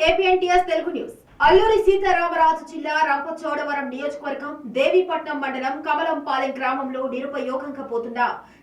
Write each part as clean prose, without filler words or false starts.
APNTS Telugu news. Alluri Sitaramaraju జిల్లా రంపచోడవరం నియోజకవర్గం దేవీపట్నం మండలం కమలంపాలెం గ్రామంలో నిరుపయోగంగా పోతున్న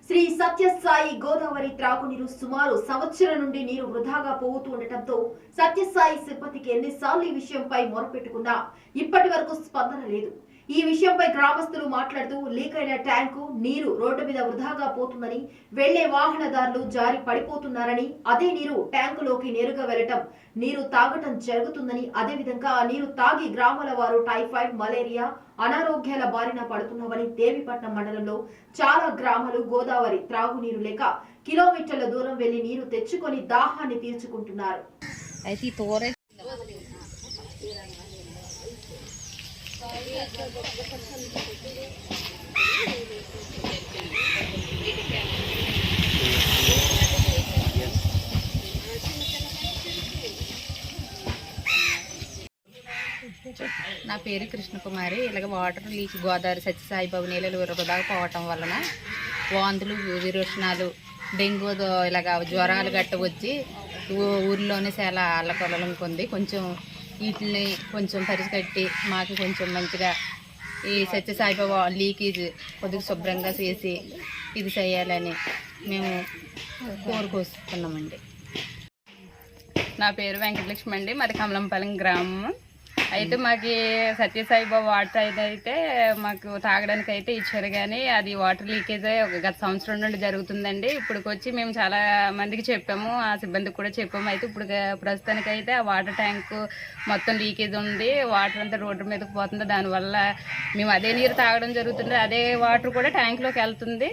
శ్రీ సత్యసాయి గోదావరి త్రాగునీరు సుమారు సంవత్సరం నుండి నీరు వృధాగా పోతూ ఉండటంతో సత్యసాయి సిబ్బందికి ఎన్నిసార్లు ఈ విషయంపై మొరపెట్టుకున్నా ఇప్పటి వరకు స్పందన లేదు. ఈ విషయంపై గ్రామస్తులు మాట్లాడుతూ లీక్ అయిన ట్యాంకు నీరు రోడ్డు మీద వృధాగా పోతుందని, వెళ్లే వాహనదారులు జారి పడిపోతున్నారని, అదే నీరు ట్యాంకులోకి నేరుగా వెళ్లటం నీరు తాగటం జరుగుతుందని, అదేవిధంగా ఆ నీరు తాగి గ్రామాల వారు టైఫాయిడ్, మలేరియా, అనారోగ్యాల బారిన పడుతున్నామని దేవీపట్నం మండలంలో చాలా గ్రామాలు గోదావరి త్రాగునీరు లేక కిలోమీటర్ల దూరం వెళ్లి నీరు తెచ్చుకొని దాహాన్ని తీర్చుకుంటున్నారు. నా పేరు కృష్ణకుమారి. ఇలాగ వాటర్ లీక్ గోదావరి సత్యసాయి బాబు నీళ్ళు వృధా పోవటం వలన వాంతులు, విరోచనాలు, డెంగ్యూ ఇలాగ జ్వరాలు గట్ట వచ్చి ఊర్లోనే చాలా అల్లకొల్లం పొంది కొంచెం వీటిని కొంచెం పరిచికట్టి మాకు కొంచెం మంచిగా ఈ సత్యసాయిబాబా లీకేజ్ కొద్దిగా శుభ్రంగా చేసి ఇది చేయాలని మేము కోరుకొస్తున్నామండి. నా పేరు వెంకటలక్ష్మి అండి. మాది కమలంపాలెం గ్రామం. అయితే మాకు సత్యసాయిబాబా వాటర్ అయితే మాకు తాగడానికి అయితే ఇచ్చారు, కానీ అది వాటర్ లీకేజ్ గత సంవత్సరం నుండి జరుగుతుందండి. ఇప్పటికొచ్చి మేము చాలా మందికి చెప్పాము, ఆ సిబ్బందికి కూడా చెప్పాము. అయితే ఇప్పుడు ప్రస్తుతానికి అయితే ఆ వాటర్ ట్యాంకు మొత్తం లీకేజ్ ఉంది, వాటర్ అంతా రోడ్డు మీదకి పోతుంది. దానివల్ల మేము అదే నీరు తాగడం జరుగుతుంది, అదే వాటర్ కూడా ట్యాంక్లోకి వెళ్తుంది,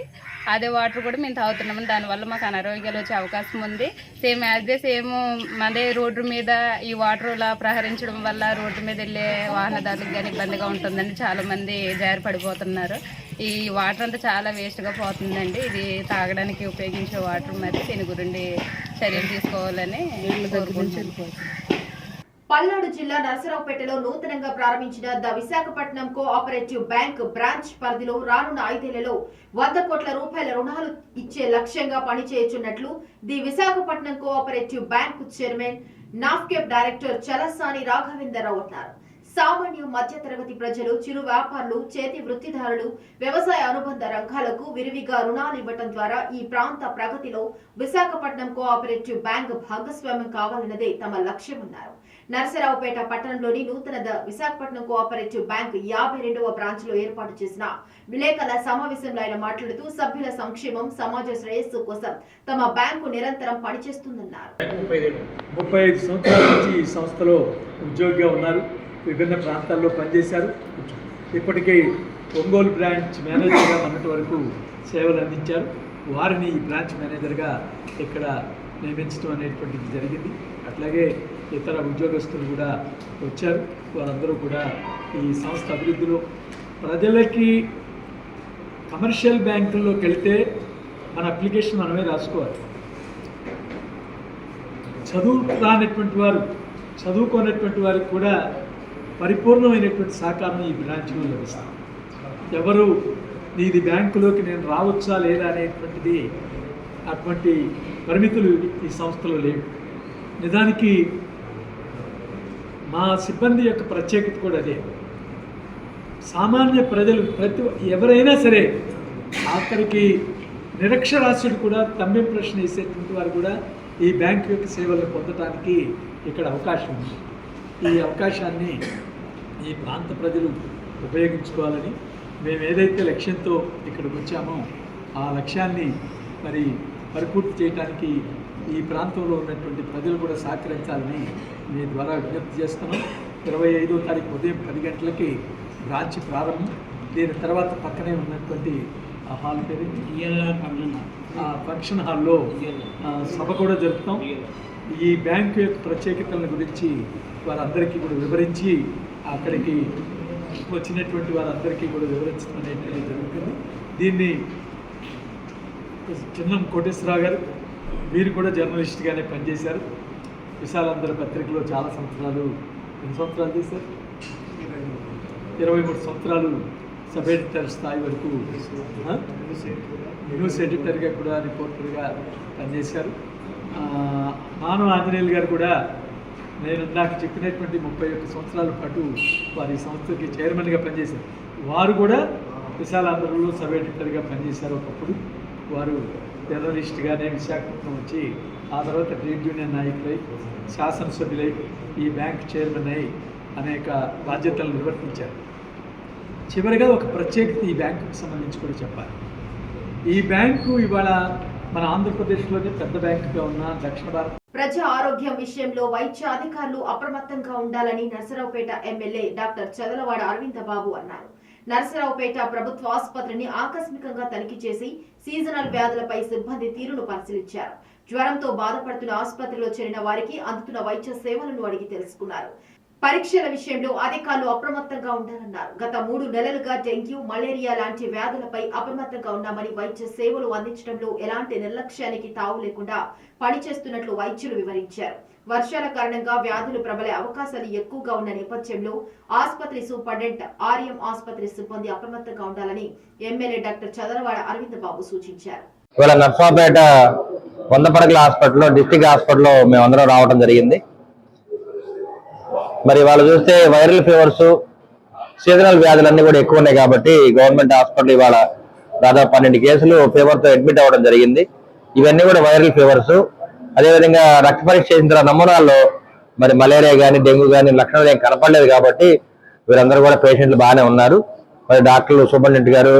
అదే వాటర్ కూడా మేము తాగుతున్నాము. దానివల్ల మాకు అనారోగ్యాలు వచ్చే అవకాశం ఉంది. సేమ్ యాజ్ డే సేమ్ అదే రోడ్డు మీద ఈ వాటర్ ఇలా ప్రహరించడం వల్ల రోడ్డు మీద వెళ్ళే వాహనదారులకు కానీ ఇబ్బందిగా ఉంటుందండి. చాలా మంది జారి పడిపోతున్నారు. ఈ వాటర్ అంతా చాలా వేస్ట్గా పోతుందండి. ఇది తాగడానికి ఉపయోగించే వాటర్, మరి దీని గురించి చర్యలు తీసుకోవాలని కోరుకుంటున్నాను. పల్నాడు జిల్లా నరసరావుపేటలో నూతనంగా ప్రారంభించిన the Visakhapatnam cooperative bank branch పరిధిలో రానున్న 5 ఏళ్లలో 100 కోట్ల రూపాయల రుణాలు ఇచ్చే లక్ష్యంగా పనిచేయనున్నట్లు the Visakhapatnam cooperative bank chairman, నాఫ్కెప్ డైరెక్టర్ చలసాని రాఘవేంద్రరావు అన్నారు. సామాన్య మధ్యతరగతి ప్రజలు, చిరు వ్యాపారులు, చేతి వృత్తిదారులు, వ్యవసాయ అనుబంధ రంగాలకు విరివిగా రుణాలు ఇవ్వడం ద్వారా ఈ ప్రాంత ప్రగతిలో విశాఖపట్నం కోఆపరేటివ్ బ్యాంక్ భాగస్వామ్యం కావాలన్నదే తమ లక్ష్యమన్నారు. నరసరావుపేట పట్టణంలోని నూతన ద విశాఖపట్నం కోఆపరేటివ్ బ్యాంక్ 52వ బ్రాంచ్ లో ఏర్పాటు చేసిన విలేకరుల సమావేశంలో ఆయన మాట్లాడుతూ సభ్యుల సంక్షేమం, సమాజ శ్రేయస్సు కోసం తమ బ్యాంకు నిరంతరం పనిచేస్తుందన్నారు. 35 సంవత్సరాల నుంచి ఈ సంస్థలో ఉద్యోగిగా ఉన్నారు. విభిన్న ప్రాంతాల్లో పనిచేశారు. ఇప్పటికీ ఒంగోలు బ్రాంచ్ మేనేజర్గా మొన్నటి వరకు సేవలు అందించారు. వారిని ఈ బ్రాంచ్ మేనేజర్గా ఇక్కడ నియమించడం అనేటువంటిది జరిగింది. అట్లాగే ఇతర ఉద్యోగస్తులు కూడా వచ్చారు. వారందరూ కూడా ఈ సంస్థ అభివృద్ధిలో ప్రజలకి కమర్షియల్ బ్యాంకుల్లోకి వెళితే మన అప్లికేషన్ మనమే రాసుకోవాలి. చదువుకున్నటువంటి వారు, చదువుకోనటువంటి వారికి కూడా పరిపూర్ణమైనటువంటి సహకారం ఈ బ్రాంచ్లో లభిస్తుంది. ఎవరు ఇది బ్యాంకులోకి నేను రావచ్చా లేదా అనేటువంటిది అటువంటి పరిమితులు ఈ సంస్థలో లేవు. నిజానికి మా సిబ్బంది యొక్క ప్రత్యేకత కూడా అదే. సామాన్య ప్రజలు ఎవరైనా సరే ఆఖరికి నిరక్షరాస్యుడు కూడా తమ్మిం ప్రశ్న వేసేటువంటి వారు కూడా ఈ బ్యాంకు యొక్క సేవలను పొందడానికి ఇక్కడ అవకాశం ఉంది. ఈ అవకాశాన్ని ఈ ప్రాంత ప్రజలు ఉపయోగించుకోవాలని మేము ఏదైతే లక్ష్యంతో ఇక్కడికి వచ్చామో ఆ లక్ష్యాన్ని మరి పరిపూర్తి చేయడానికి ఈ ప్రాంతంలో ఉన్నటువంటి ప్రజలు కూడా సహకరించాలని మీ ద్వారా విజ్ఞప్తి చేస్తున్నాం. 25వ తారీఖు ఉదయం 10 గంటలకి బ్రాంచ్ ప్రారంభం. దీని తర్వాత పక్కనే ఉన్నటువంటి హాల్ పేరు ఫంక్షన్ హాల్లో సభ కూడా జరుపుతాం. ఈ బ్యాంకు యొక్క ప్రత్యేకతల గురించి వారందరికీ కూడా వివరించి అక్కడికి వచ్చినటువంటి వారందరికీ కూడా వివరించడం అనేది జరుగుతుంది. దీన్ని చిన్నం కోటేశ్వరరావు గారు, వీరు కూడా జర్నలిస్ట్గానే పనిచేశారు. విశాలాంధ్ర పత్రికలో చాలా సంవత్సరాలు, ఎన్ని సంవత్సరాలు చేశారు? 23 సంవత్సరాలు సబ్ ఎడిటర్ స్థాయి వరకు న్యూస్ ఎడిటర్గా కూడా, రిపోర్టర్గా పనిచేశారు. మానవ ఆంజనేయులు గారు కూడా నేను ఇందాక చెప్పినటువంటి 31 సంవత్సరాల పాటు వారి సంస్థకి చైర్మన్గా పనిచేశారు. వారు కూడా విశాలాంధ్రలో సబ్ ఎడిటర్గా పనిచేశారు. ఒకప్పుడు వారు జర్నలిస్ట్గానే విశాఖపట్నం వచ్చి ఆ తర్వాత ట్రేడ్ యూనియన్ నాయకులై శాసనసభ్యులై ఈ బ్యాంక్ చైర్మన్ అయి అనేక బాధ్యతలు నిర్వర్తించారు. చివరిగా ఒక ప్రత్యేకత ఈ బ్యాంకుకు సంబంధించి కూడా చెప్పాలి. ఈ బ్యాంకు ఇవాళ మన ఆంధ్రప్రదేశ్లోనే పెద్ద బ్యాంకుగా ఉన్న దక్షిణ భారత ప్రజా ఆరోగ్యం విషయంలో వైద్య అధికారులు అప్రమత్తంగా ఉండాలని నర్సరావుపేట ఎమ్మెల్యే డాక్టర్ చదలవాడ అరవిందబాబు అన్నారు. నర్సరావుపేట ప్రభుత్వ ఆసుపత్రిని ఆకస్మికంగా తనిఖీ చేసి సీజనల్ వ్యాధులపై సిబ్బంది తీరును పరిశీలించారు. జ్వరంతో బాధపడుతున్న ఆసుపత్రిలో చేరిన వారికి అందుతున్న వైద్య సేవలను అడిగి తెలుసుకున్నారు. పరీక్షల విషయంలో అధికారులు అప్రమత్తంగా ఉండాలన్నారు. గత 3 నెలలుగా డెంగ్యూ, మలేరియా లాంటి వ్యాధులపై అప్రమత్తంగా ఉన్నామని, వైద్య సేవలు అందించడంలో ఎలాంటి నిర్లక్ష్యానికి తావు లేకుండా పనిచేస్తున్నట్లు వైద్యులు వివరించారు. వర్షాల కారణంగా వ్యాధులు ప్రబలే అవకాశాలు ఎక్కువగా ఉన్న నేపథ్యంలో ఆసుపత్రి సూపరింటెండెంట్, ఆర్ఎం ఆసుపత్రి సిబ్బంది అప్రమత్తంగా ఉండాలని ఎమ్మెల్యే డాక్టర్ చదలవాడ అరవిందబాబు సూచించారు. ఇవాళ నర్సాపేట 100 పడకల హాస్పిటల్లో, డిస్ట్రిక్ట్ హాస్పిటల్లో మేమందరం రావడం జరిగింది. మరి వాళ్ళు చూస్తే వైరల్ ఫీవర్స్, సీజనల్ వ్యాధులన్నీ కూడా ఎక్కువ ఉన్నాయి కాబట్టి గవర్నమెంట్ హాస్పిటల్ ఇవాళ దాదాపు 12 కేసులు ఫీవర్తో అడ్మిట్ అవ్వడం జరిగింది. ఇవన్నీ కూడా వైరల్ ఫీవర్స్. అదేవిధంగా రక్త పరీక్ష చేసిన నమూనాల్లో మరి మలేరియా కానీ, డెంగ్యూ కానీ లక్షణాలు ఏం కనపడలేదు కాబట్టి వీరందరూ కూడా పేషెంట్లు బాగానే ఉన్నారు. మరి డాక్టర్లు, సూపరింటెండెంట్ గారు,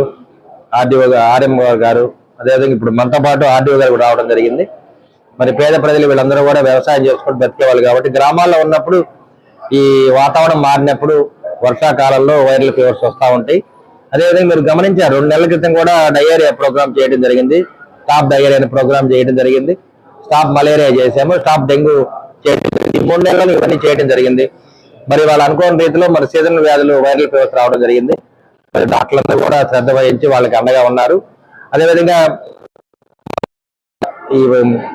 ఆర్ఎం గారు, అదేవిధంగా ఇప్పుడు మనతో పాటు ఆర్డీఓ గారు కూడా రావడం జరిగింది. మరి పేద ప్రజలు వీళ్ళందరూ కూడా వ్యవసాయం చేసుకుంటూ బతికేవాళ్ళు కాబట్టి గ్రామాల్లో ఉన్నప్పుడు ఈ వాతావరణం మారినప్పుడు వర్షాకాలంలో వైరల్ ఫీవర్స్ వస్తూ ఉంటాయి. అదేవిధంగా మీరు గమనించారు, 2 నెలల క్రితం కూడా డయేరియా ప్రోగ్రామ్ చేయడం జరిగింది. స్టాప్ డయేరియా అనే ప్రోగ్రామ్ చేయడం జరిగింది. స్టాప్ మలేరియా చేసాము, స్టాప్ డెంగ్యూ చేయడం జరిగింది. 3 నెలలు ఇవన్నీ చేయడం జరిగింది. మరి వాళ్ళు అనుకోని రీతిలో మరి సీజనల్ వ్యాధులు, వైరల్ ఫీవర్స్ రావడం జరిగింది. మరి డాక్టర్లందరూ కూడా శ్రద్ధ వహించి వాళ్ళకి అండగా ఉన్నారు. అదేవిధంగా ఈ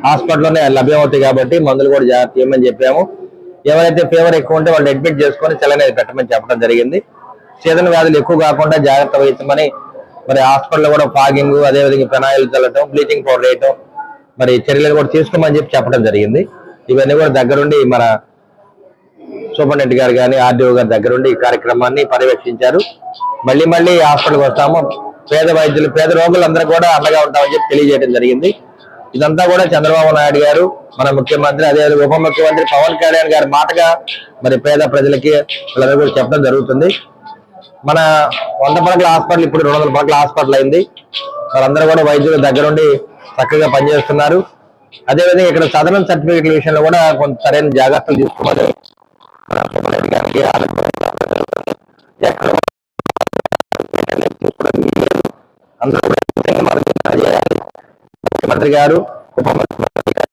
హాస్పిటల్లోనే లభ్యమవుతాయి కాబట్టి మందులు కూడా జాగ్రత్త చేయమని చెప్పాము. ఎవరైతే ఫీవర్ ఎక్కువ ఉంటే వాళ్ళు అడ్మిట్ చేసుకొని సెలైన్ పెట్టమని చెప్పడం జరిగింది. సీజన్ వ్యాధులు ఎక్కువ కాకుండా జాగ్రత్త వహించమని మరి హాస్పిటల్లో కూడా ఫాగింగ్, అదేవిధంగా ఫెనాయిల్ చల్లటం, బ్లీచింగ్ పౌడర్ వేయటం, మరి చర్యలు కూడా తీసుకోమని చెప్పడం జరిగింది. ఇవన్నీ కూడా దగ్గరుండి మన సూపరింటెండెంట్ గారు కానీ, ఆర్డీఓ గారి దగ్గరుండి ఈ కార్యక్రమాన్ని పర్యవేక్షించారు. మళ్ళీ హాస్పిటల్కి వస్తాము. పేద వైద్యులు, పేద రోగులందరూ కూడా అండగా ఉంటామని చెప్పి తెలియజేయడం జరిగింది. ఇదంతా కూడా చంద్రబాబు నాయుడు గారు, మన ముఖ్యమంత్రి, అదేవిధంగా ఉప ముఖ్యమంత్రి పవన్ కళ్యాణ్ గారి మాటగా మరి పేద ప్రజలకి వాళ్ళందరూ కూడా చెప్పడం జరుగుతుంది. మన 100 పడకల హాస్పిటల్ ఇప్పుడు 200 పడకల హాస్పిటల్ అయింది. వాళ్ళందరూ కూడా వైద్యుల దగ్గరుండి చక్కగా పనిచేస్తున్నారు. అదేవిధంగా ఇక్కడ సదరన్ సర్టిఫికేట్ల విషయంలో కూడా కొంత సరైన జాగ్రత్తలు తీసుకోవాలి. అందరూ ముఖ్యమంత్రి గారు, ఉప ముఖ్యమంత్రి గారు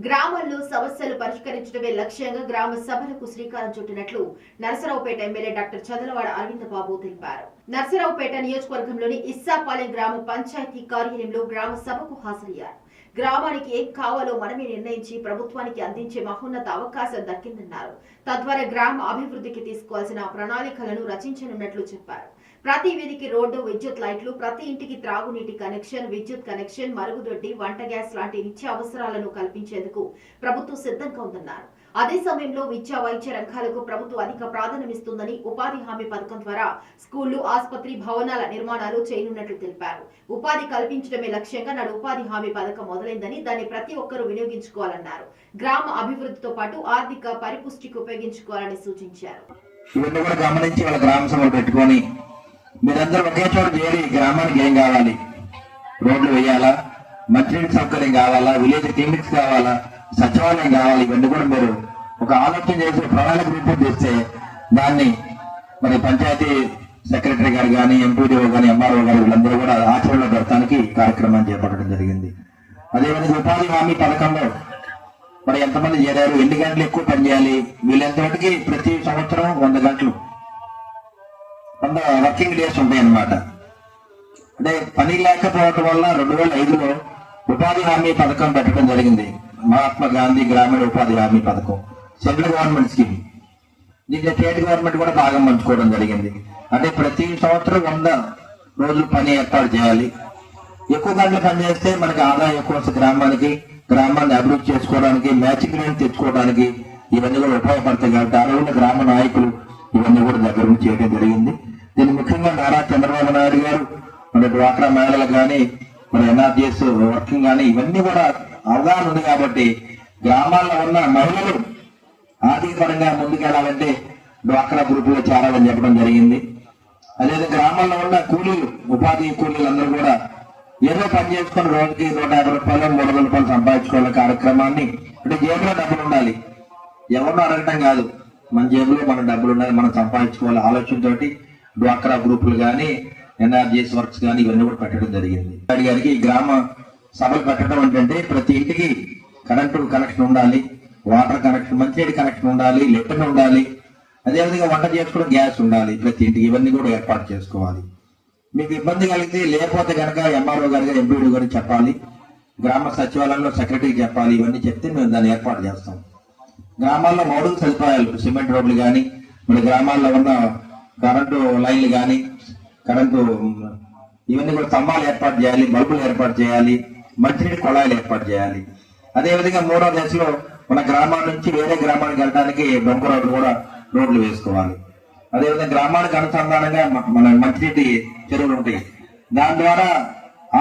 గ్రామాల్లో సమస్యలు పరిష్కరించడమే లక్ష్యంగా గ్రామ సభలకు శ్రీకారం చుట్టినట్లు నర్సరావుపేట ఎమ్మెల్యే డాక్టర్ చదలవాడ అరవిందబాబు తెలిపారు. నర్సరావుపేట నియోజకవర్గంలోని ఇస్సాపాలెం గ్రామ పంచాయతీ కార్యాలయంలో గ్రామ సభకు హాజరయ్యారు. గ్రామానికి ఏం కావాలో మనమే నిర్ణయించి ప్రభుత్వానికి అందించే మహోన్నత అవకాశం దక్కిందన్నారు. తద్వారా గ్రామ అభివృద్ధికి తీసుకోవాల్సిన ప్రణాళికలను రచించనున్నట్లు చెప్పారు. ప్రతి వీధికి రోడ్డు, విద్యుత్ లైట్లు, ప్రతి ఇంటికి త్రాగునీటి కనెక్షన్, విద్యుత్ కనెక్షన్, మరుగుదొడ్డి, వంట గ్యాస్ లాంటి నిత్య అవసరాలను కల్పించేందుకు ప్రభుత్వం సిద్ధంగా ఉందన్నారు. అదే సమయంలో విద్యా, వైద్య రంగాలకు ప్రభుత్వం అధిక ప్రాధాన్యమిస్తుందని, ఉపాధి హామీ పథకం ద్వారా స్కూళ్లు, ఆసుపత్రి, భవనాల నిర్మాణాలు చేయనున్నట్లు తెలిపారు. ఉపాధి కల్పించడమే లక్ష్యంగా నాడు ఉపాధి హామీ పథకం మొదలైందని, దాన్ని ప్రతి ఒక్కరూ వినియోగించుకోవాలన్నారు. గ్రామ అభివృద్ధితో పాటు ఆర్థిక పరిపుష్టికి ఉపయోగించుకోవాలని సూచించారు. మీరందరూ ఒకే చోట చేరి గ్రామానికి ఏం కావాలి, రోడ్లు వేయాలా, మంచినీటి సౌకర్యం కావాలా, విలేజ్ క్లినిక్స్ కావాలా, సచివాలయం కావాలి, ఇవన్నీ కూడా మీరు ఒక ఆలోచన చేసి ప్రణాళిక రూపొందిస్తే దాన్ని మరి పంచాయతీ సెక్రటరీ గారు కానీ, ఎంపీడీఓ కానీ, ఎంఆర్ఓ గారు వీళ్ళందరూ కూడా ఆచరణలో పెడతానికి కార్యక్రమాన్ని చేపట్టడం జరిగింది. అదేవిధంగా ఉపాధి హామీ పథకంలో మరి ఎంతమంది చేరారు, ఎన్ని గంటలు ఎక్కువ పనిచేయాలి, వీళ్ళంతటికి ప్రతి సంవత్సరం 100 గంటలు 100 వర్కింగ్ డేస్ ఉంటాయి అన్నమాట. అంటే పని లేకపోవటం వల్ల 2005లో ఉపాధి హామీ పథకం పెట్టడం జరిగింది. మహాత్మా గాంధీ గ్రామీణ ఉపాధి హామీ పథకం, సెంట్రల్ గవర్నమెంట్ స్కీమ్. దీంట్లో స్టేట్ గవర్నమెంట్ కూడా భాగం పంచుకోవడం జరిగింది. అంటే ప్రతి సంవత్సరం 100 రోజులు పని ఏర్పాటు చేయాలి. ఎక్కువ గంటలు పనిచేస్తే మనకి ఆదాయం ఎక్కువ వస్తుంది గ్రామాన్ని అభివృద్ధి చేసుకోవడానికి, మ్యాచింగ్ ల్యాండ్ తెచ్చుకోవడానికి ఇవన్నీ కూడా ఉపయోగపడతాయి. కాబట్టి ఆ రోజున గ్రామ నాయకులు ఇవన్నీ కూడా దగ్గర నుంచి చేయడం జరిగింది. దీన్ని ముఖ్యంగా నారా చంద్రబాబు నాయుడు గారు మన డ్వాక్రా మహిళలకు కానీ, మన ఎన్ఆర్జీఎస్ వర్కింగ్ కానీ ఇవన్నీ కూడా అవగాహన ఉంది. కాబట్టి గ్రామాల్లో ఉన్న మహిళలు ఆర్థిక పరంగా ముందుకెళ్లాలంటే డ్వాక్రా గ్రూపులో చేరాలని చెప్పడం జరిగింది. అదేవిధంగా గ్రామాల్లో ఉన్న కూలీలు, ఉపాధి కూలీలందరూ కూడా ఏదో పని చేసుకుని రోజుకి 150 రూపాయలు 300 రూపాయలు సంపాదించుకోవాలి కార్యక్రమాన్ని. అంటే జేబులో డబ్బులు ఉండాలి, ఎవరినో అడగటం కాదు, మన జేబులో మన డబ్బులు ఉన్నాయి, మనం సంపాదించుకోవాలి ఆలోచనతోటి డ్వాక్రా గ్రూపులు కానీ, ఎన్ఆర్జీఎస్ వర్క్స్ కానీ ఇవన్నీ కూడా పెట్టడం జరిగింది. గారికి గ్రామ సభలు పెట్టడం ఏంటంటే ప్రతి ఇంటికి కరెంటు కనెక్షన్ ఉండాలి, వాటర్ కనెక్షన్, మంచినీటి కనెక్షన్ ఉండాలి, లెటర్ ఉండాలి, అదేవిధంగా వంట చేసుకోవడం గ్యాస్ ఉండాలి ప్రతి ఇంటికి. ఇవన్నీ కూడా ఏర్పాటు చేసుకోవాలి. మీకు ఇబ్బంది కలిగితే లేకపోతే కనుక ఎంఆర్ఓ గారిగా ఎంపీడీ గారికి చెప్పాలి, గ్రామ సచివాలయంలో సెక్రటరీకి చెప్పాలి. ఇవన్నీ చెప్తే మేము దాన్ని ఏర్పాటు చేస్తాం. గ్రామాల్లో మౌలిక సదుపాయాలు, సిమెంట్ రోడ్లు కానీ, మన గ్రామాల్లో ఉన్న కరెంటు లైన్లు కానీ, కరెంటు ఇవన్నీ కూడా స్తంభాలు ఏర్పాటు చేయాలి, బల్బులు ఏర్పాటు చేయాలి, మంచినీటి కుళాయిలు ఏర్పాటు చేయాలి. అదేవిధంగా 3వ దశలో మన గ్రామాల నుంచి వేరే గ్రామానికి వెళ్ళడానికి డొంక రోడ్లు వేసుకోవాలి. అదేవిధంగా గ్రామానికి అనుసంధానంగా మన మంచినీటి చెరువులు ఉంటాయి, దాని ద్వారా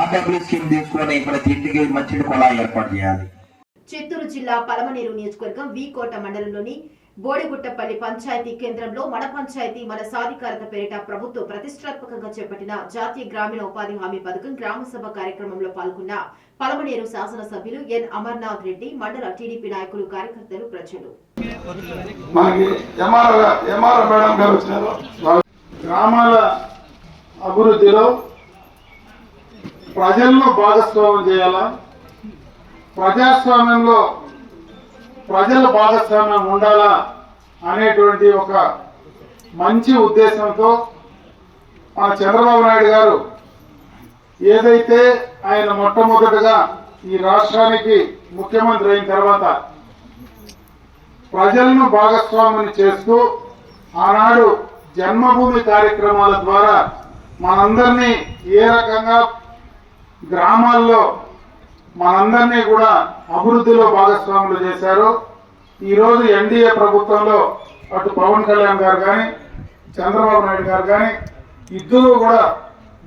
ఆర్డబ్ల్యూ స్కీమ్ తీసుకొని ప్రతి ఇంటికి మంచినీటి కుళాయి ఏర్పాటు చేయాలి. చిత్తూరు జిల్లా పలమనేరు నియోజకవర్గం వీకోట మండలంలోని బోడిగుట్టపల్లి పంచాయతీ కేంద్రంలో మన పంచాయతీ మన సాధికారత పేరిట ప్రభుత్వం ప్రతిష్టాత్మకంగా చేపట్టిన జాతీయ గ్రామీణ ఉపాధి హామీ పథకం గ్రామ సభ కార్యక్రమంలో పాల్గొన్న పలమనేరు శాసనసభ్యులు ఎన్ అమర్నాథ్ రెడ్డి, మండల టీడీపీ నాయకులు, కార్యకర్తలు, ప్రజలు. గ్రామాల అభివృద్ధిలో ప్రజల్లో భాగస్వామ్యం చేయాలా, ప్రజాస్వామ్యంలో ప్రజల భాగస్వామ్యం ఉండాలా అనేటువంటి ఒక మంచి ఉద్దేశంతో మన చంద్రబాబు నాయుడు గారు ఏదైతే ఆయన మొట్టమొదటిగా ఈ రాష్ట్రానికి ముఖ్యమంత్రి అయిన తర్వాత ప్రజలను భాగస్వామ్యం చేస్తూ ఆనాడు జన్మభూమి కార్యక్రమాల ద్వారా మనందరినీ ఏ రకంగా గ్రామాల్లో మనందరినీ కూడా అభివృద్ధిలో భాగస్వాములు చేశారు. ఈరోజు ఎన్డీఏ ప్రభుత్వంలో అటు పవన్ కళ్యాణ్ గారు కానీ, చంద్రబాబు నాయుడు గారు కానీ ఇద్దరు కూడా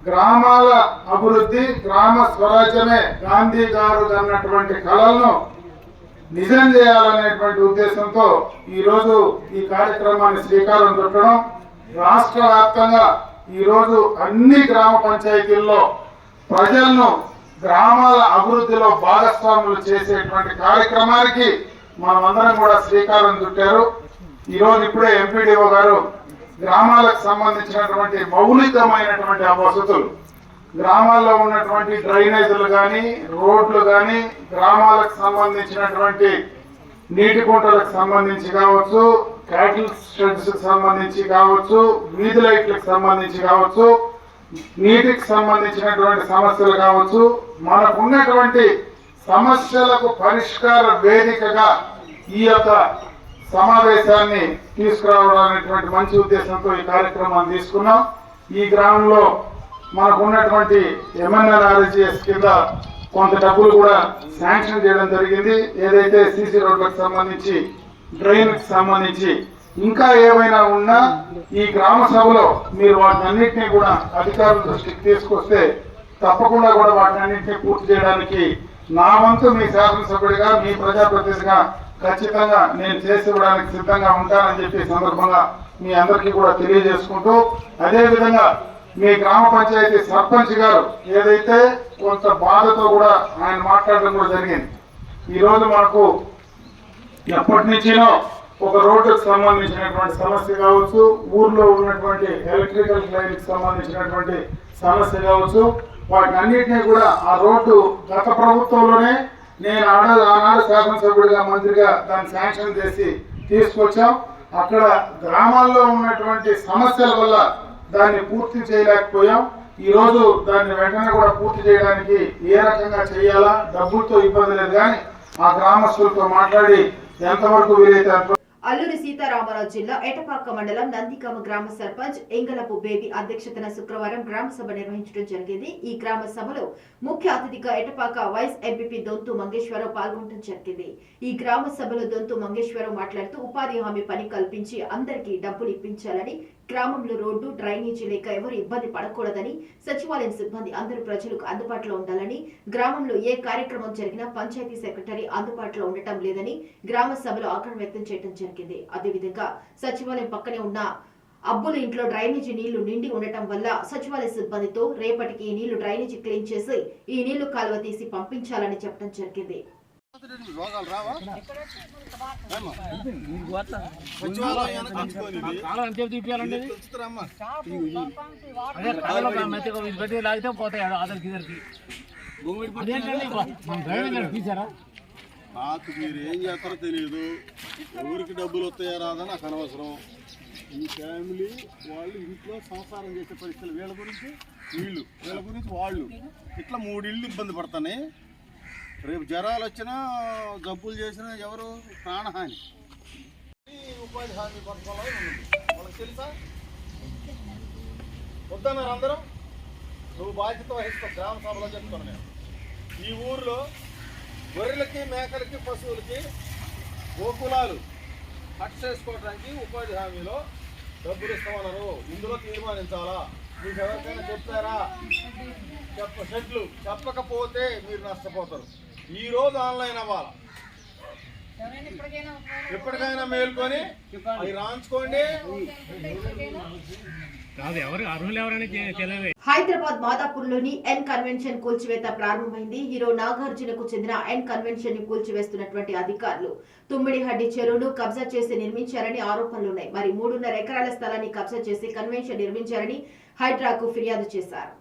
గ్రామాల అభివృద్ధి, గ్రామ స్వరాజ్యమే గాంధీ గారు అన్నటువంటి కళలను నిజం చేయాలనేటువంటి ఉద్దేశంతో ఈరోజు ఈ కార్యక్రమాన్ని శ్రీకారం చుట్టడం, రాష్ట్ర వ్యాప్తంగా ఈరోజు అన్ని గ్రామ పంచాయతీల్లో ప్రజలను గ్రామాల అభివృద్ధిలో భాగస్వాములు చేసేటువంటి కార్యక్రమానికి మనమందరం కూడా శ్రీకారం చుట్టారు. ఈరోజు ఇప్పుడే ఎంపీడీఓ గారు గ్రామాలకు సంబంధించినటువంటి మౌలికమైనటువంటి వసతులు, గ్రామాల్లో ఉన్నటువంటి డ్రైనేజీలు కానీ, రోడ్లు కానీ, గ్రామాలకు సంబంధించినటువంటి నీటి కుంటలకు సంబంధించి కావచ్చు, క్యాటిల్ షెడ్స్ సంబంధించి కావచ్చు, వీధి లైట్లకు సంబంధించి కావచ్చు, నీటికి సంబంధించినటువంటి సమస్యలు కావచ్చు, మనకు ఉన్నటువంటి సమస్యలకు పరిష్కార వేదికగా ఈ యొక్క సమావేశాన్ని తీసుకురావడం అనేటువంటి మంచి ఉద్దేశంతో ఈ కార్యక్రమాన్ని తీసుకున్నాం. ఈ గ్రామంలో మనకు ఉన్నటువంటి MNRGS కింద కొంత డబ్బులు కూడా శాంక్షన్ చేయడం జరిగింది. ఏదైతే సీసీ రోడ్లకు సంబంధించి, డ్రైన్కి సంబంధించి ఇంకా ఏమైనా ఉన్నా ఈ గ్రామ సభలో మీరు వాటిని అన్నింటినీ కూడా అధికారుల దృష్టికి తీసుకొస్తే తప్పకుండా కూడా వాటిని అన్నింటినీ పూర్తి చేయడానికి నా వంతు మీ శాసనసభ్యుడిగా, మీ ప్రజాప్రతినిధిగా ఖచ్చితంగా నేను చేసి ఇవ్వడానికి సిద్ధంగా ఉంటానని చెప్పి సందర్భంగా మీ అందరికీ కూడా తెలియజేసుకుంటూ, అదేవిధంగా మీ గ్రామ పంచాయతీ సర్పంచ్ గారు ఏదైతే కొంత బాధతో కూడా ఆయన మాట్లాడడం కూడా జరిగింది. ఈరోజు మనకు ఎప్పటి నుంచినో ఒక రోడ్డుకు సంబంధించినటువంటి సమస్య కావచ్చు, ఊర్లో ఉన్నటువంటి ఎలక్ట్రికల్ లైన్కి సంబంధించినటువంటి సమస్య కావచ్చు, వాటిని అన్నింటినీ కూడా ఆ రోడ్డు గత ప్రభుత్వంలోనే నేను ఆనాడు శాసనసభ్యుడిగా, మంత్రిగా దాన్ని శాంక్షన్ చేసి తీసుకొచ్చాం. అక్కడ గ్రామాల్లో ఉన్నటువంటి సమస్యల వల్ల దాన్ని పూర్తి చేయలేకపోయాం. ఈరోజు దాన్ని వెంటనే కూడా పూర్తి చేయడానికి ఏ రకంగా చేయాలా, డబ్బులతో ఇబ్బంది లేదు కానీ ఆ గ్రామస్తులతో మాట్లాడి ఎంతవరకు వీలైతే అల్లూరి సీతారామరాజు జిల్లా ఎటపాక మండలం నందిగామ గ్రామ సర్పంచ్ ఎంగలపు బేబీ అధ్యక్షతన శుక్రవారం గ్రామ సభ నిర్వహించడం జరిగింది. ఈ గ్రామ సభలో ముఖ్య అతిథిగా ఎటపాక వైస్ ఎంపీపీ దొంతు మంగేశ్వరరావు పాల్గొనడం జరిగింది. ఈ గ్రామ సభలో దొంతు మంగేశ్వరరావు మాట్లాడుతూ ఉపాధి హామీ పని కల్పించి అందరికీ డబ్బులు ఇప్పించాలని, గ్రామంలో రోడ్డు డ్రైనేజీ లేక ఎవరు ఇబ్బంది పడకూడదని, సచివాలయం సిబ్బంది అందరూ ప్రజలకు అందుబాటులో ఉండాలని, గ్రామంలో ఏ కార్యక్రమం జరిగినా పంచాయతీ సెక్రటరీ అందుబాటులో ఉండటం లేదని గ్రామ సభలో ఆగ్రహం వ్యక్తం చేయడం జరిగింది. అదేవిధంగా సచివాలయం పక్కనే ఉన్న అబ్బుల ఇంట్లో డ్రైనేజీ నీళ్లు నిండి ఉండటం వల్ల సచివాలయ సిబ్బందితో రేపటికి ఈ నీళ్లు డ్రైనేజీ క్లీన్ చేసి ఈ నీళ్లు కాలువ తీసి పంపించాలని చెప్పడం జరిగింది. నాకు మీరు ఏం చేస్తారో తెలియదు, ఎవరికి డబ్బులు వస్తాయో రాదని నాకు అనవసరం. ఈ ఫ్యామిలీ వాళ్ళు ఇంట్లో సంసారం చేసే పరిస్థితులు, వీళ్ళ గురించి వీళ్ళు, వీళ్ళ గురించి వాళ్ళు, ఇట్లా 3 ఇళ్ళు ఇబ్బంది పడతాయి. రేపు జ్వరాలు వచ్చినా జబ్బులు చేసినా ఎవరు ప్రాణహాని. ఉపాధి హామీ పథకంలో ఉంది, వాళ్ళకి తెలుసా? వద్దన్నారు అందరం. నువ్వు బాధ్యత వహిస్తావు, గ్రామ సభలో చెప్తాను నేను. ఈ ఊరిలో గొర్రెలకి, మేకలకి, పశువులకి గోకులాలు కట్ చేసుకోవడానికి ఉపాధి హామీలో డబ్బులు ఇస్తామన్నారు. ఇందులో తీర్మానించాలా? మీకు ఎవరికైనా చెప్పారా? షెడ్లు చెప్పకపోతే మీరు నష్టపోతారు. ఈ రోజు ఆన్లైన్ అవ్వాలి. ఎప్పటికైనా మేల్కొని అవి రాంచుకోండి. హైదరాబాద్ మాదాపూర్లోని ఎన్ కన్వెన్షన్ కూల్చివేత ప్రారంభమైంది. హీరో నాగార్జునకు చెందిన ఎన్ కన్వెన్షన్ ని కూల్చివేస్తున్నటువంటి అధికారులు తుమ్మిడిహడ్డి చెరువును కబ్జా చేసి నిర్మించారని ఆరోపణలున్నాయి. మరి 3.5 ఎకరాల స్థలాన్ని కబ్జా చేసి కన్వెన్షన్ నిర్మించారని హైడ్రాకు ఫిర్యాదు చేశారు.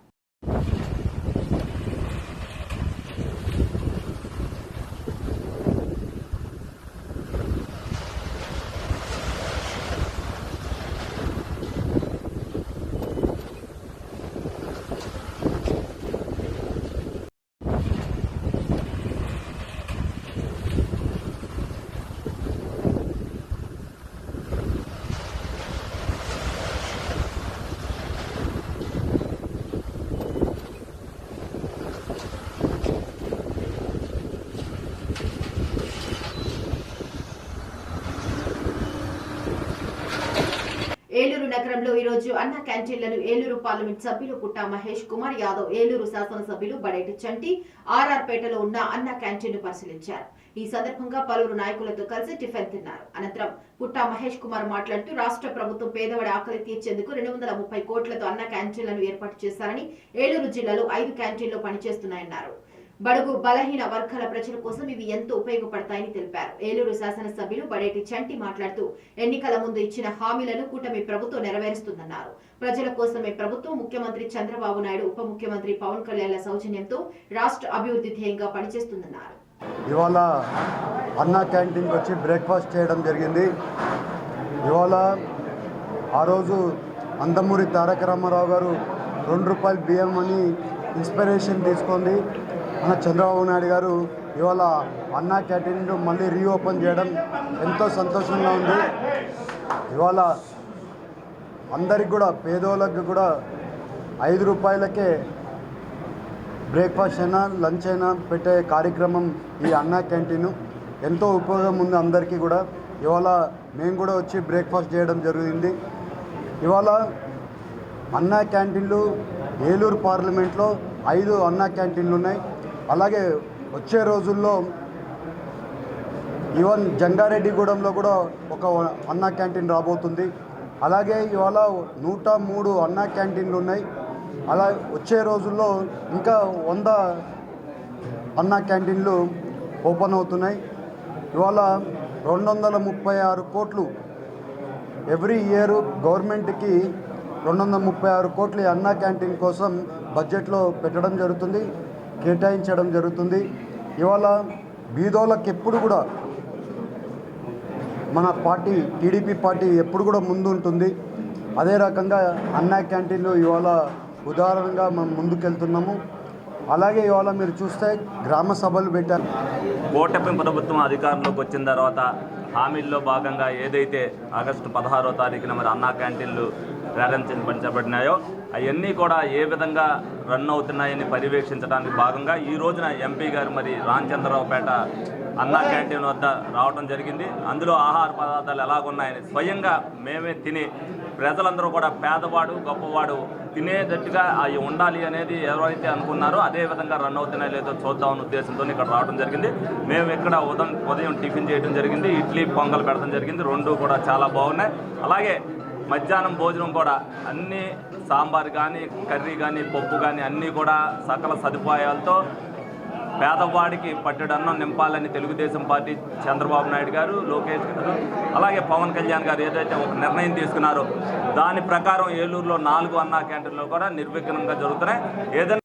ఏలూరు నగరంలో ఈ రోజు అన్న క్యాంటీన్లను ఏలూరు పార్లమెంట్ సభ్యులు పుట్టా మహేష్ కుమార్ యాదవ్, ఏలూరు శాసనసభ్యులు బడేటి చంటి ఆర్ఆర్ పేటలో ఉన్న అన్న క్యాంటీన్ ను పరిశీలించారు. ఈ సందర్భంగా పలువురు నాయకులతో కలిసి టిఫిన్ తిన్నారు. అనంతరం పుట్టా మహేష్ కుమార్ మాట్లాడుతూ రాష్ట్ర ప్రభుత్వం పేదవాడి ఆకలి తీర్చేందుకు 230 కోట్లతో అన్న క్యాంటీన్లను ఏర్పాటు చేశారని, ఏలూరు జిల్లాలో 5 క్యాంటీన్లు పనిచేస్తున్నాయన్నారు. బడుగు బలహీన వర్గాల ప్రజల కోసం ఇవి ఎంతో ఉపయోగపడతాయని తెలిపారు. ఏలూరు శాసనసభ్యులు బడేటి చంటి మాట్లాడుతూ ఎన్నికల ముందు ఇచ్చిన హామీలను కూటమి ప్రభుత్వం నెరవేరుస్తుందన్నారు. ప్రజల కోసమే ప్రభుత్వం ముఖ్యమంత్రి చంద్రబాబు నాయుడు, ఉప ముఖ్యమంత్రి పవన్ కళ్యాణ్ల సౌజన్యంతో రాష్ట్ర అభివృద్ధి ధ్యేయంగా పనిచేస్తుందన్నారు. ఇవాళ అన్న క్యాంటీన్కి వచ్చి బ్రేక్ఫాస్ట్ చేయడం జరిగింది. ఇవాళ ఆ రోజు నందమూరి తారక రామారావు గారు 2 రూపాయల బియ్యం అని ఇన్స్పిరేషన్ తీసుకుంది. మన చంద్రబాబు నాయుడు గారు ఇవాళ అన్నా క్యాంటీన్ మళ్ళీ రీఓపెన్ చేయడం ఎంతో సంతోషంగా ఉంది. ఇవాళ అందరికి కూడా, పేదోళ్ళకి కూడా 5 రూపాయలకే బ్రేక్ఫాస్ట్ అయినా లంచ్ అయినా పెట్టే కార్యక్రమం ఈ అన్నా క్యాంటీన్. ఎంతో ఉపయోగం ఉంది అందరికీ కూడా. ఇవాళ మేము కూడా వచ్చి బ్రేక్ఫాస్ట్ చేయడం జరిగింది. ఇవాళ అన్నా క్యాంటీన్లు ఏలూరు పార్లమెంట్లో 5 అన్నా క్యాంటీన్లు ఉన్నాయి. అలాగే వచ్చే రోజుల్లో ఈవెన్ జంగారెడ్డిగూడెంలో కూడా ఒక అన్నా క్యాంటీన్ రాబోతుంది. అలాగే ఇవాళ 103 అన్నా క్యాంటీన్లు ఉన్నాయి. అలా వచ్చే రోజుల్లో ఇంకా 100 అన్నా క్యాంటీన్లు ఓపెన్ అవుతున్నాయి. ఇవాళ 236 కోట్లు ఎవ్రీ ఇయర్ గవర్నమెంట్కి 236 కోట్లు అన్నా క్యాంటీన్ కోసం బడ్జెట్లో పెట్టడం జరుగుతుంది, కేటాయించడం జరుగుతుంది. ఇవాళ బీదోళ్ళకి ఎప్పుడు కూడా మన పార్టీ టీడీపీ పార్టీ ఎప్పుడు కూడా ముందు ఉంటుంది. అదే రకంగా అన్నా క్యాంటీన్లు ఇవాళ ఉదాహరణగా మనం ముందుకెళ్తున్నాము. అలాగే ఇవాళ మీరు చూస్తే గ్రామ సభలు పెట్టారు. కూటమి ప్రభుత్వం అధికారంలోకి వచ్చిన తర్వాత హామీల్లో భాగంగా ఏదైతే ఆగస్టు 16వ తారీఖున మరి అన్నా క్యాంటీన్లు ప్రారంభించబడినాయో అవన్నీ కూడా ఏ విధంగా రన్ అవుతున్నాయని పర్యవేక్షించడానికి భాగంగా ఈ రోజున ఎంపీ గారు మరి రామచంద్రరావుపేట అన్నా క్యాంటీన్ వద్ద రావడం జరిగింది. అందులో ఆహార పదార్థాలు ఎలాగున్నాయని స్వయంగా మేమే తిని ప్రజలందరూ కూడా పేదవాడు గొప్పవాడు తినేటట్టుగా అవి ఉండాలి అనేది ఎవరైతే అనుకున్నారో అదే విధంగా రన్ అవుతున్నాయో లేదో చూద్దామన్న ఉద్దేశంతో ఇక్కడ రావడం జరిగింది. మేము ఇక్కడ ఉదయం టిఫిన్ చేయడం జరిగింది, ఇడ్లీ పొంగల్ పెడతాం జరిగింది. రెండు కూడా చాలా బాగున్నాయి. అలాగే మధ్యాహ్నం భోజనం కూడా అన్నీ సాంబార్ కానీ కర్రీ కానీ పప్పు కానీ అన్నీ కూడా సకల సదుపాయాలతో పేదవాడికి పట్టెడన్నం నింపాలని తెలుగుదేశం పార్టీ చంద్రబాబు నాయుడు గారు, లోకేష్ గారు, అలాగే పవన్ కళ్యాణ్ గారు ఏదైతే ఒక నిర్ణయం తీసుకున్నారో దాని ప్రకారం ఏలూరులో 4 అన్నా క్యాంటీన్లు కూడా నిర్విఘ్నంగా జరుగుతున్నాయి. ఏదైనా